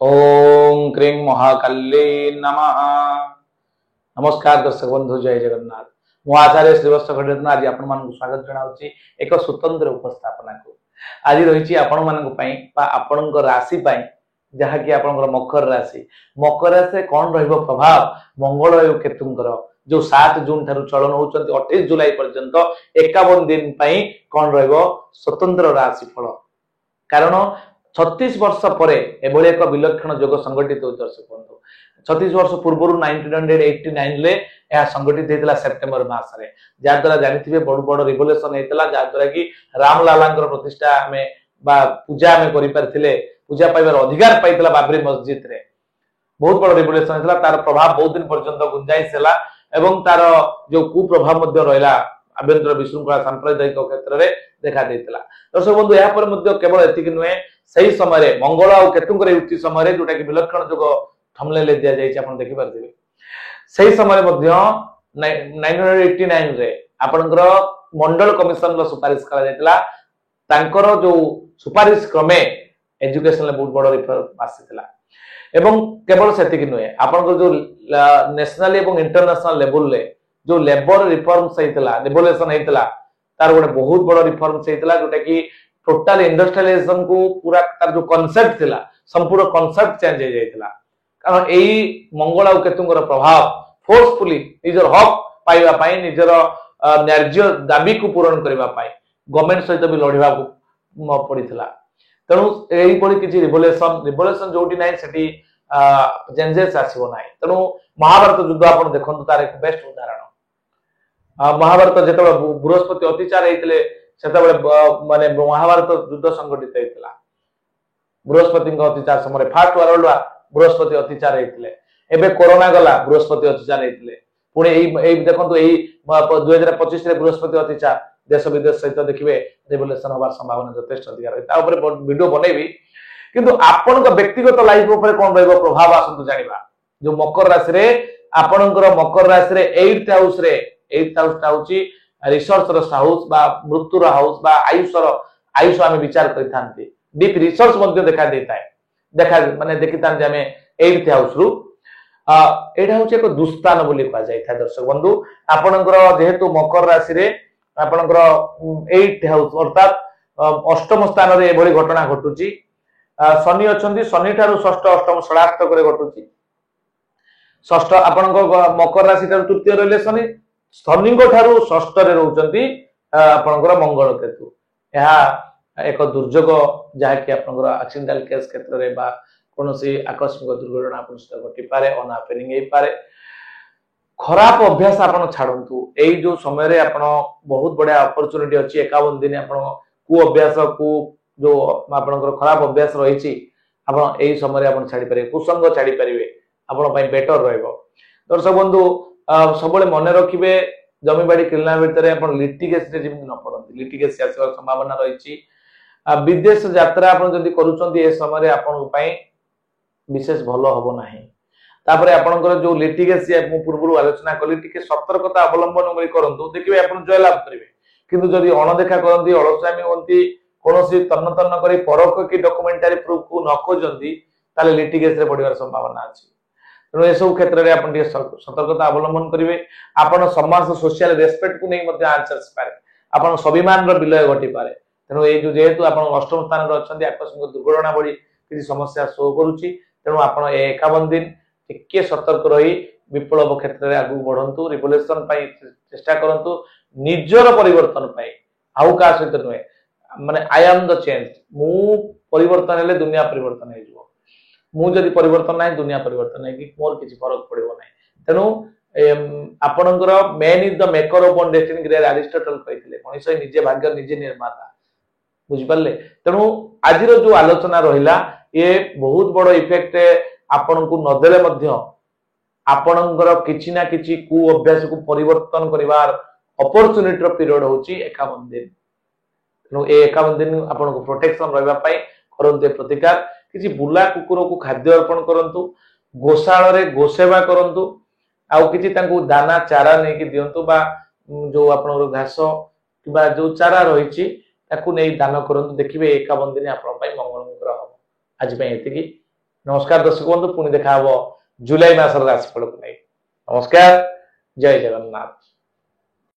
ओम क्रीं महाकाल्ये नमः। नमस्कार दर्शक बंधु, जय जगन्नाथ। मु आचार्य श्रीवत्स खंडेत आज आपण मानक स्वागत जनाउची एक स्वतंत्र उपस्थापना को। आज रही आपण मानक पई बा आपनक राशि पई जहा कि आपनकर मकर राशि। मकर राशि कोन रहइबो प्रभाव मंगल और केतुंकर जो 7 जून थारु चलन होचंती 28 जुलाई पर्यंत 51 दिन पई कोन रहइबो स्वतंत्र राशि फल। कारण 36 वर्ष पर एभली एक विलक्षण योग संगठित हो। दर्शक बंधु 36 वर्ष पूर्व 1989 ले यह संगठित होता सेप्टेम्बर मास रे, जहाँ द्वारा जानी बड़ बड़ रिवोल्यूशन होता जहाँ द्वारा कि राम लालांकर प्रतिष्ठा आमे बा पूजा आमे करि पारथिले, पूजा पाइबार अधिकार पाइतला बाबरी मस्जिद रे। बहुत बड़ रिवोल्यूशन होता, तार प्रभाव बहुत दिन पर्यंत गुंजाइश है एवं तार जो कुप्रभाव मध्य रहिला आभ्यंतर विशृंखला सांप्रदायिक क्षेत्र में देखा देता। दर्शक बंधु यहाँ पर केवल एति नुहे सही समय मंगल और केतुंकर युक्ति समय जोटा कि विलक्षण योग थंबनेल दि जाए आप देखि पारथिबे। सही समय 1989 रे आपनकर मंडल कमिशन रो सुपारिश करा जायतला। तांकर जो सुपारिश क्रमे एजुकेशन ले बहुत बड़ रिफॉर्म आसीतला एवं केवल सेति नुहे आपनकर जो नेशनल एवं इंटरनेशनल लेवल ले जो लेबर रिफॉर्म्स होइतला, रिवोल्यूशन होइतला, तार गोटे बहुत बड़ रिफॉर्म्स होइतला जोटा कि टोटल इंडस्ट्रियलाइजेशन को पूरा तार जो कांसेप्ट थिला संपूर्ण कांसेप्ट चेंज हो जाइतला। कारण एई मंगल और केतुंकर प्रभाव फोर्सफुली निजर हक पाइबा पाई, निजर न्याय्य दाबी को पूरण करबा पाई गवर्नमेंट सहित भी लढिबा को पड़ितला। तेणु एई परि किछि रिवोल्यूशन जोटी नाही सेठी चेंजेस आसीबो नाही। तेणु महाभारत युद्ध आपण देखंतु तार एक बेस्ट उदाहरण। महाभारत जेतबे बृहस्पति अत्याचार हेतिले सेतबे माने महाभारत युद्ध संगठित हेतिला। बृहस्पति अत्याचार समय फास्ट वर्ल्ड वार बृहस्पति अत्याचार हेतिले, एबे कोरोना गला बृहस्पति अत्याचार हेतिले, पुणी एई देखंतु एई 2025 रे बृहस्पति अत्याचार देश विदेश सहित देखिबे रिवोल्यूशन होबार संभावना यथेष्ट अधिकार है। ता ऊपर वीडियो बनेबी, किंतु आपनक व्यक्तिगत लाइफ ऊपर कोन रहइबो प्रभाव आसंतु जानिबा। जो मकर राशि रे आपनकर मकर राशि रे 8th हाउस रे 8th हाउस होची रिसर्च रो हाउस बा मृत्यु रो हाउस बा आयुष आमे विचार करिथांती। डीप रिसर्च मध्ये देखा देता है, देखा माने देखितां आमे 8th हाउस रु एटा होची एक दुस्तान बोली कहा जाय था। दर्शक बंधु आपनकर जेहेतु मकर राशि रे आपनकर 8th हाउस अर्थात अष्टम स्थान रे एभली घटना घटुची। शनि अछंती, शनि ठारू षष्ठ अष्टम षडाष्टक करे घटुची। षष्ठ आपनकर मकर राशि ठारू तृतीय रहले शनि, शनि को ठारू षष्ठ रे रहउचंती आपनकर मंगल केतु। यह एक दुर्योग जहा कि आपनकर एक्सीडेंटल केस क्षेत्र रे बा कोनोसी आकस्मिक दुर्घटना आपन सहित घटी पारे, अनहैपनिंग हे पारे। खराब अभ्यास आपन छाडंतु। एई जो समय रे आपन बहुत बड़ा अपॉर्चुनिटी अछि 51 दिन आपन कु अभ्यास को जो आपनकर खराब अभ्यास रहिछि आपन एई समय रे आपन छाडी पारे, कुसंग छाडी पारिबे, आपन पई बेटर रहइबो। दर्शक बंधु सबले मने रखिबे जमी बाड़ी किल्ला भितरे आपन लिटिगेस रे जेमि न पड़ंती, लिटिगेस आसीबार संभावना रहिछि। विदेश यात्रा आपन जदि करूचंती ए समय रे आपन पई विशेष भलो हबो नाही। तापरे आपनकर जो लिटिगेस मु पूर्वरु आलोचना कली टिके सतर्कता अवलंबन करी करंतु, देखिबे आपन जय लाभ करिवे। किंतु जदि अणदेखा करंती, अलसामी होंती, कोनोसी तन्न तन्न करी परख की डॉक्यूमेंटरी प्रूफ को न खोजंती, ताले लिटिगेस रे पड़िबार संभावना अछि। तेणु ए सब क्षेत्र में आपन सतर्कता अवलंबन करेंगे। आपन समाज सोशल रेस्पेक्ट को नहीं मध्य आंसर्स पारे, आपन स्वाभिमान रो विलय घटी पारे। तेणु ए जो जेहेतु आपन अष्टम स्थान रे अछंती आकस्मिक दुर्घटना बड़ी किसी समस्या शो करूची। तेणु आपन ए 51 दिन टिके सतर्क रही विप्लव क्षेत्र में आगु बढ़ंतु, रिवोल्यूशन पाई चेष्टा करंतु, निजर परिवर्तन पाई आउ का सहित नुहे। माने आई एम द चेंज, मु परिवर्तन हेले दुनिया परिवर्तन हे जिवो, मु जदि परिवर्तन नाही दुनिया परिवर्तन नाही कि मोर किछि फरक पड़िबो नाही। तेणु आपनकर man is the maker of one destiny great Aristotle कहिथिले, मनुष्य निजे भाग्य निजे निर्माता, बुझि पारले। तेणु आजिरो जो आलोचना रहिला ये बहुत बड़ इफेक्ट आपनकु नदेले मध्य आपनकर किछि ना किछि कु अभ्यास को परिवर्तन करिवार अपॉर्चुनिटी रो पीरियड होची 51 दिन। तेणु ए 51 दिन आपनको प्रोटेक्शन रहबा पई करन्ते प्रतिकार। किसी बुला कुकुर को खाद्य अर्पण करंतु, गोशाला रे गोसेवा करंतु, आउ किछि तांकु दाना चारा नै कि दियंतु बा जो आपनर घास किबा जो चारा रहिछि ताकु नै दान करंतु। देखिबे 51 दिन आपन पई मंगल ग्रह हो। आज पई एतिकी नमस्कार दर्शक बंधु पुणी देखा जुलाई मासर राशिफल को नहीं। नमस्कार, जय जगन्नाथ।